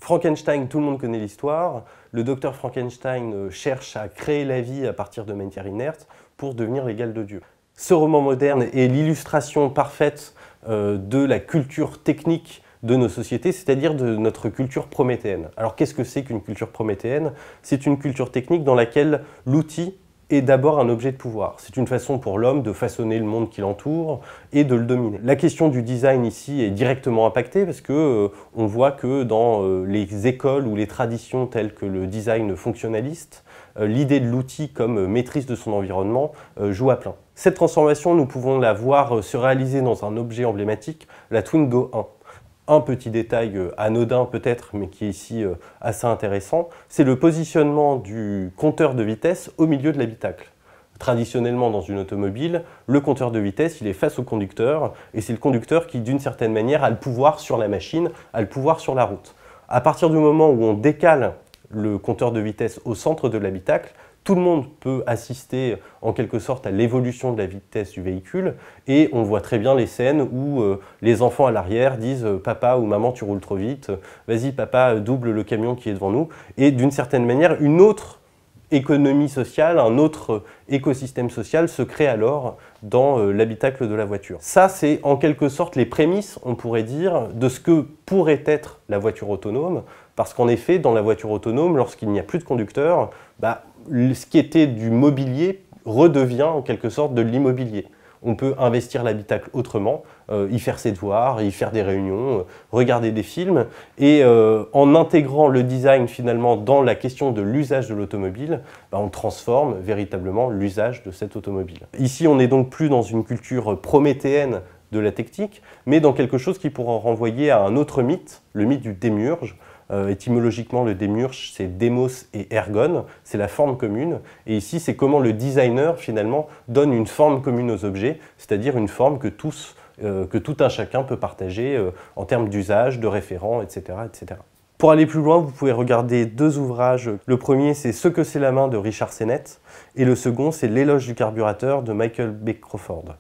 Frankenstein, tout le monde connaît l'histoire. Le docteur Frankenstein cherche à créer la vie à partir de matière inerte pour devenir l'égal de Dieu. Ce roman moderne est l'illustration parfaite de la culture technique de nos sociétés, c'est-à-dire de notre culture prométhéenne. Alors qu'est-ce que c'est qu'une culture prométhéenne? C'est une culture technique dans laquelle l'outil est d'abord un objet de pouvoir. C'est une façon pour l'homme de façonner le monde qui l'entoure et de le dominer. La question du design ici est directement impactée parce que on voit que dans les écoles ou les traditions telles que le design fonctionnaliste, l'idée de l'outil comme maîtrise de son environnement joue à plein. Cette transformation, nous pouvons la voir se réaliser dans un objet emblématique, la Twingo 1. Un petit détail anodin peut-être, mais qui est ici assez intéressant, c'est le positionnement du compteur de vitesse au milieu de l'habitacle. Traditionnellement, dans une automobile, le compteur de vitesse, il est face au conducteur, et c'est le conducteur qui, d'une certaine manière, a le pouvoir sur la machine, a le pouvoir sur la route. À partir du moment où on décale le compteur de vitesse au centre de l'habitacle, tout le monde peut assister en quelque sorte à l'évolution de la vitesse du véhicule et on voit très bien les scènes où les enfants à l'arrière disent « Papa ou maman, tu roules trop vite, vas-y papa, double le camion qui est devant nous » et d'une certaine manière, une autre économie sociale, un autre écosystème social se crée alors dans l'habitacle de la voiture. Ça, c'est en quelque sorte les prémices, on pourrait dire, de ce que pourrait être la voiture autonome, parce qu'en effet, dans la voiture autonome, lorsqu'il n'y a plus de conducteur, ce qui était du mobilier redevient en quelque sorte de l'immobilier. On peut investir l'habitacle autrement, y faire ses devoirs, y faire des réunions, regarder des films. Et en intégrant le design finalement dans la question de l'usage de l'automobile, on transforme véritablement l'usage de cette automobile. Ici, on n'est donc plus dans une culture prométhéenne de la technique, mais dans quelque chose qui pourra renvoyer à un autre mythe, le mythe du démiurge. Étymologiquement, le démiurge, c'est démos et ergon, c'est la forme commune. Et ici, c'est comment le designer, finalement, donne une forme commune aux objets, c'est-à-dire une forme que tout un chacun peut partager en termes d'usage, de référents, etc., etc. Pour aller plus loin, vous pouvez regarder deux ouvrages. Le premier, c'est Ce que c'est la main de Richard Sennett, et le second, c'est L'éloge du carburateur de Michael B. Crawford.